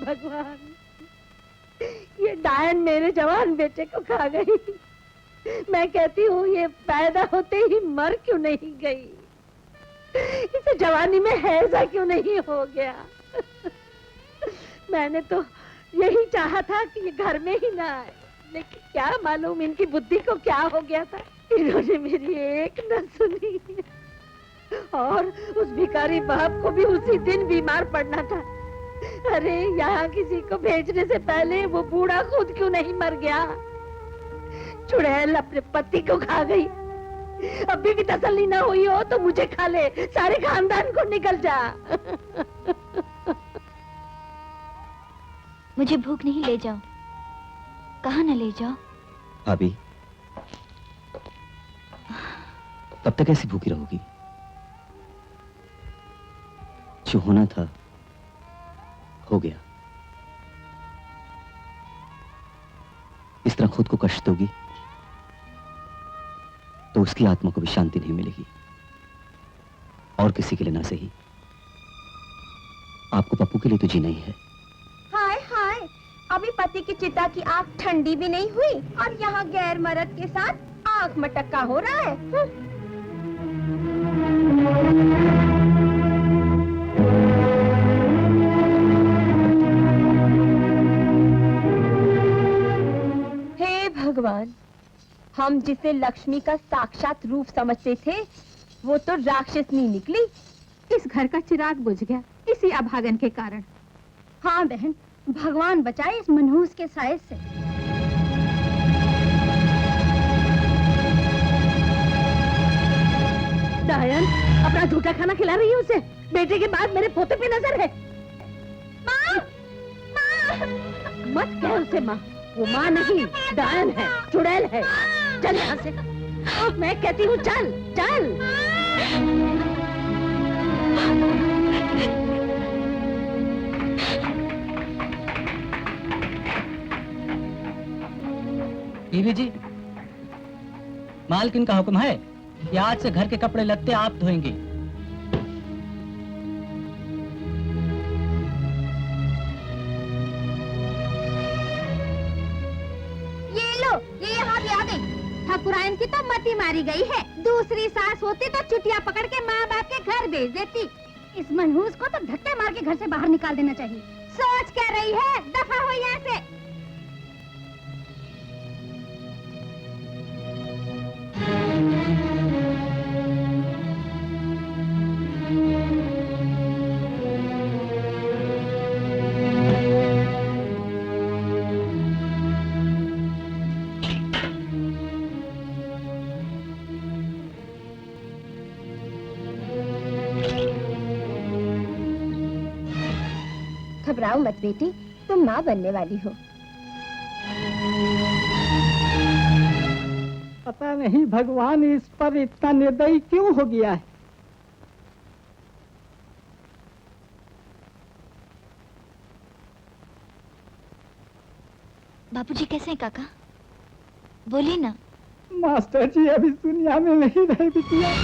भगवान, ये डायन मेरे जवान बेटे को खा गई। मैं कहती हूँ ये पैदा होते ही मर क्यों नहीं गई? इसे जवानी में हैजा क्यों नहीं हो गया? मैंने तो यही चाहा था कि ये घर में ही ना आए, लेकिन क्या मालूम इनकी बुद्धि को क्या हो गया था। इन्होंने मेरी एक न सुनी और उस भिखारी बाप को भी उसी दिन बीमार पड़ना था। अरे यहाँ किसी को भेजने से पहले वो बूढ़ा खुद क्यों नहीं मर गया? चुड़ैल अपने पति को खा गई। अभी भी तसल्ली ना हुई हो तो मुझे खा ले, सारे खानदान को निकल जा। मुझे भूख नहीं, ले जाओ। कहाँ न ले जाओ? भाभी, कब तक ऐसी भूखी रहोगी? जो होना था हो गया। इस तरह खुद को कष्ट दोगी तो उसकी आत्मा को भी शांति नहीं मिलेगी, और किसी के लिए ना सही। आपको पप्पू के लिए तो जीना ही है। हाय हाय, अभी पति की चिता की आग ठंडी भी नहीं हुई और यहाँ गैर मर्द के साथ आंख मटक्का हो रहा है। हे भगवान, हम जिसे लक्ष्मी का साक्षात रूप समझते थे वो तो राक्षसनी निकली। इस घर का चिराग बुझ गया इसी अभागन के कारण। हाँ बहन, भगवान बचाए इस मनहूस के साए से। डायन अपना झूठा खाना खिला रही है उसे। बेटे के बाद मेरे पोते पे नजर है। माँ, माँ। मत कह उसे माँ, वो माँ नहीं, डायन है, चुड़ैल है। चल यहाँ से, मैं कहती हूँ चल चल। बीवी जी, मालकिन का हुक्म है कि आज से घर के कपड़े लत्ते आप धोएंगी। ये लो, ये यहाँ भी आ गई। ठाकुरायन की तो मती मारी गई है। दूसरी सास होती तो चुटिया पकड़ के माँ बाप के घर भेज देती। इस मनहूस को तो धक्के मार के घर से बाहर निकाल देना चाहिए। सोच क्या रही है? दफा हो यहाँ से। घबराओ मत बेटी, तुम माँ बनने वाली हो। पता नहीं भगवान इस पर इतना निर्दयी क्यों हो गया है। बापूजी कैसे हैं काका? बोलिए ना। मास्टर जी अभी दुनिया में नहीं रहे बिटिया।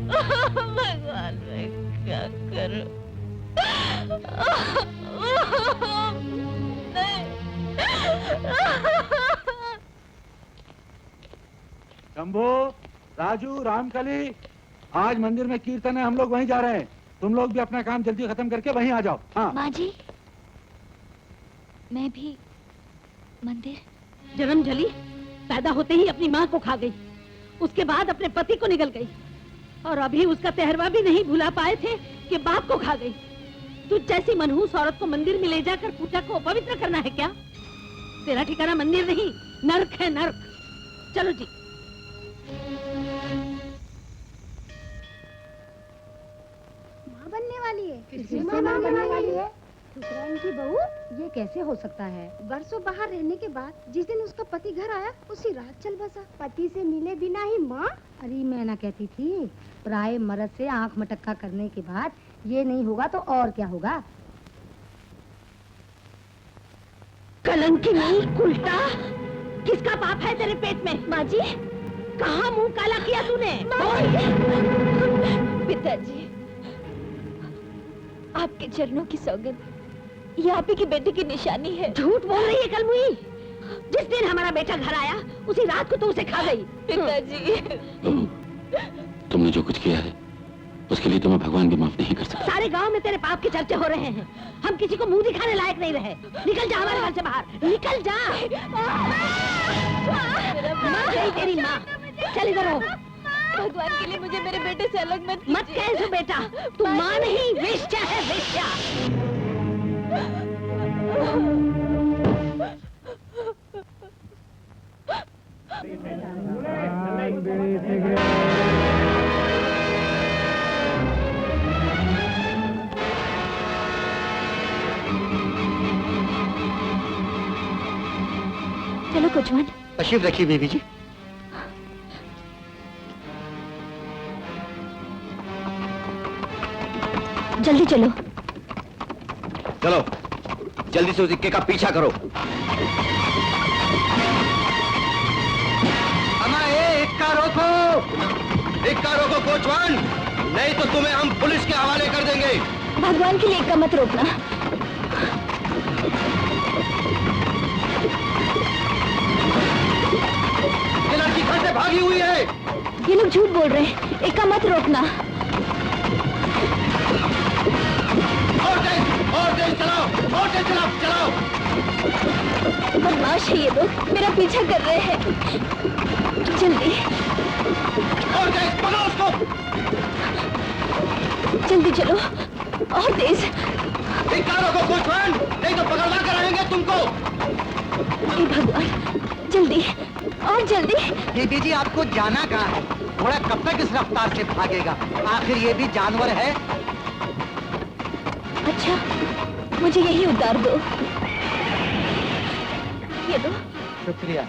भगवान मैं क्या करूं? शंभू, राजू, रामकली, आज मंदिर में कीर्तन है, हम लोग वहीं जा रहे हैं। तुम लोग भी अपना काम जल्दी खत्म करके वहीं आ जाओ। हाँ माँ जी, मैं भी मंदिर। जन्म जली, पैदा होते ही अपनी माँ को खा गई, उसके बाद अपने पति को निगल गई, और अभी उसका तहरवा भी नहीं भुला पाए थे कि बाप को खा गई। तुझ जैसी मनहूस औरत को मंदिर में ले जाकर पूजा को अपवित्र करना है क्या? तेरा ठिकाना मंदिर नहीं, नर्क है, नर्क। चलो जी। माँ बनने वाली है? किससे माँ बनने वाली है? ठुकराइन की बहू, ये कैसे हो सकता है? बरसों बाहर रहने के बाद जिस दिन उसका पति घर आया उसी रात चल बसा। पति से मिले बिना ही माँ? अरे मैं ना कहती थी, पराये मर्द से आंख मटक्का करने के बाद ये नहीं होगा तो और क्या होगा? कलंकी नहीं, उल्टा। किसका पाप है तेरे पेट में? माँ जी, कहाँ मुंह काला किया तूने? पिताजी, आपके चरणों की सौगंध, ये आप ही की बेटे की निशानी है। झूठ बोल रही है कलमुई। जिस दिन हमारा बेटा घर आया उसी रात को तू उसे खा गई। पिताजी, तुमने जो कुछ किया है उसके लिए तुम्हें भगवान भी माफ नहीं कर सकता। सारे गांव में तेरे पाप के चर्चे हो रहे हैं। हम किसी को मुंह दिखाने लायक नहीं रहे। निकल जा हमारे घर से बाहर, निकल जा। माँ गई तेरी माँ। चल इधर हो। भगवान के लिए मुझे मेरे बेटे से अलग मत कह बेटा, तू माँ नहीं वेश्या है, वेश्या। चलो कुछवन। तशरीफ रखिए बीबी जी। जल्दी चलो। चलो जल्दी से उस इक्के का पीछा करो। इक्का रोको, इक्का रोको कोचवान, नहीं तो तुम्हें हम पुलिस के हवाले कर देंगे। भगवान के लिए इक्का मत रोकना। ये लड़की घर से भागी हुई है। ये लोग झूठ बोल रहे हैं, इक्का मत रोकना। और तेज चलाओ, और तेज चलाओ। बदमाश है ये लोग, मेरा पीछा कर रहे हैं। जल्दी और तेज, पकड़ो उसको। जल्दी चलो, और तेज। इक्का रोको कोचवान, नहीं तो पकड़वा कर आएंगे तुमको। हे भगवान, जल्दी और जल्दी। बीबी जी आपको जाना कहाँ है? घोड़ा कब तक इस रफ्तार से भागेगा? आखिर ये भी जानवर है। अच्छा, मुझे यही उतार दो। ये दो। शुक्रिया।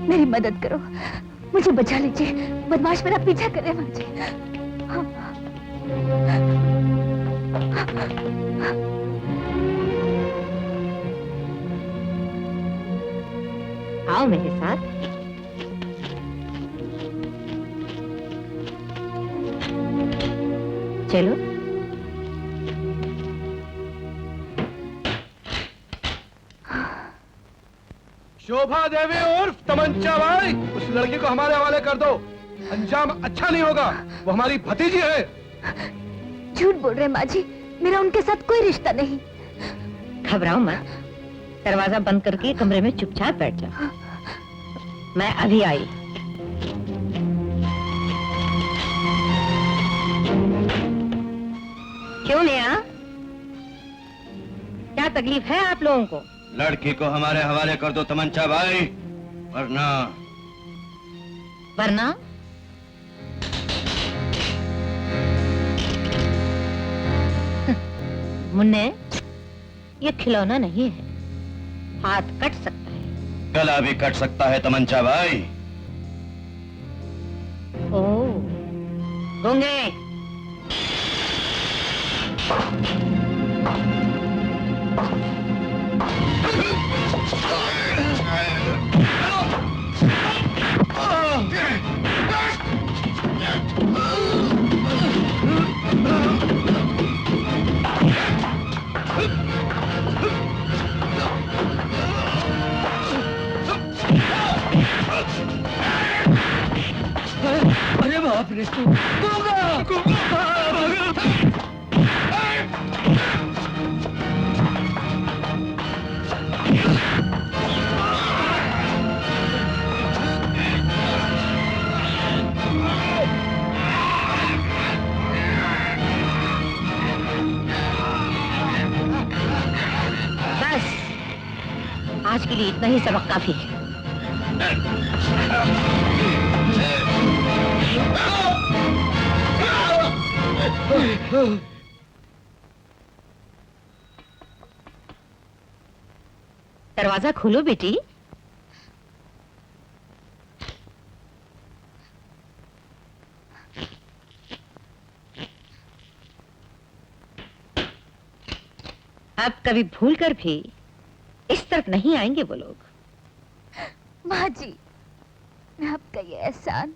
मेरी मदद करो, मुझे बचा लीजिए। बदमाश मेरा पीछा करे माँ जी। आओ मेरे साथ। चलो। शोभा देवी उर्फ तमंचा भाई, उस लड़की को हमारे हवाले कर दो। अंजाम अच्छा नहीं होगा, वो हमारी भतीजी है। झूठ बोल रहे माँ जी, मेरा उनके साथ कोई रिश्ता नहीं। घबराओ मत, दरवाजा बंद करके कमरे में चुपचाप बैठ जाओ। मैं अभी आई। क्यों नेहा, क्या तकलीफ है आप लोगों को? लड़की को हमारे हवाले कर दो तमंचा भाई, वरना वरना मुन्ने, ये खिलौना नहीं है, हाथ कट सकता है। गला भी कट सकता है तमंचा भाई। ओह, गूंगे। बस आज के लिए इतना ही सबक काफी है। दरवाजा खोलो बेटी। अब कभी भूल कर भी इस तरफ नहीं आएंगे वो लोग। माँ जी, मैं आपका ये एहसान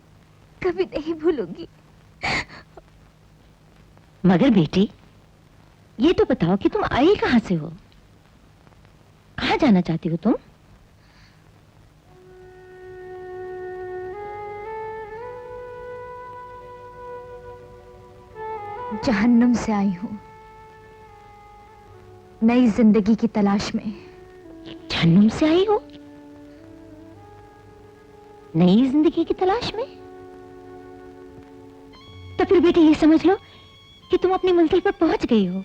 कभी नहीं भूलूंगी। मगर बेटी, ये तो बताओ कि तुम आई कहाँ से हो? कहाँ जाना चाहती हो तुम? जहन्नुम से आई हूँ, नई जिंदगी की तलाश में। जहन्नुम से आई हो? नई जिंदगी की तलाश में? तो फिर बेटी ये समझ लो कि तुम अपनी मंजिल पर पहुंच गई हो।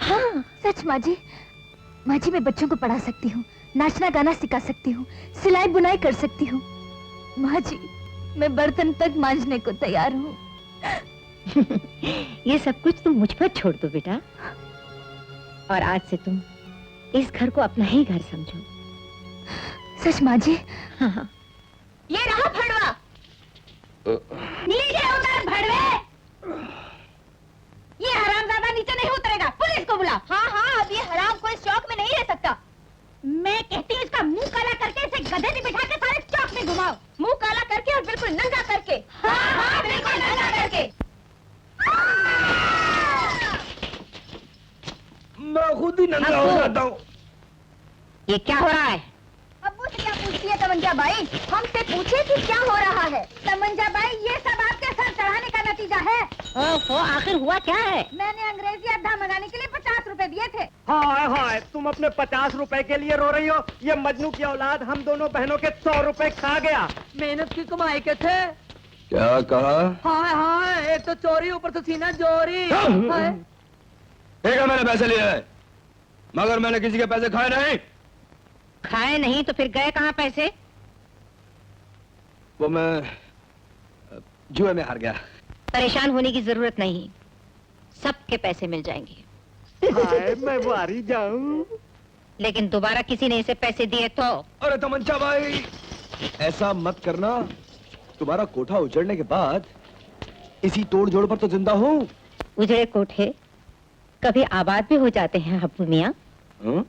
हाँ सच माँ जी। माँ जी, मैं बच्चों को पढ़ा सकती हूँ, नाचना गाना सिखा सकती हूँ, सिलाई बुनाई कर सकती हूँ। माँ जी, मैं बर्तन तक मांजने को तैयार हूँ। ये सब कुछ तुम मुझ पर छोड़ दो बेटा, और आज से तुम इस घर को अपना ही घर समझो। सच माँ जी? हाँ हाँ। ये रहा भड़वा। नीचे उतर भड़वे। ये हरामजादा नीचे नहीं उतरेगा, पुलिस को बुला। हाँ हाँ, अब ये हराम कोई चौक में नहीं रह सकता। मैं कहती हूँ इसका मुंह काला करके इसे गधे में बिठा के सारे चौक में घुमाओ। मुंह काला करके और बिल्कुल नंगा करके। हाँ हाँ, बिल्कुल नंगा करके। मैं खुद ही नंगा हो जाता हूँ। ये क्या हो रहा है? अब्बू से क्या पूछती है तमंजा बाई? हमसे पूछे कि क्या हो रहा है? तमंजा बाई, ये सब आपके सर चढ़ाने का नतीजा है। ओहो, आखिर हुआ क्या है? मैंने अंग्रेजी अड्डा मंगाने के लिए 50 रुपए दिए थे। हाय हाय, तुम अपने 50 रुपए के लिए रो रही हो? ये मजनू की औलाद हम दोनों बहनों के 100 रुपए खा गया। मेहनत की कमाई के थे। क्या कहा? हाय हाय, एक तो चोरी, ऊपर से सीना चोरी। हाय। ठीक है, मैंने पैसे लिए हैं, मगर मैंने किसी के पैसे खाए नहीं। खाए नहीं तो फिर गए कहाँ पैसे? वो मैं जुए में हार गया। परेशान होने की जरूरत नहीं, सबके पैसे मिल जाएंगे। हाय, मैं वारी जाऊं। लेकिन दोबारा किसी ने इसे पैसे दिए तो? अरे तमंचा भाई, ऐसा मत करना। तुम्हारा कोठा उजड़ने के बाद इसी तोड़ जोड़ पर तो जिंदा हूँ। उजड़े कोठे कभी आबाद भी हो जाते हैं अब्बू मियाँ। हाँ?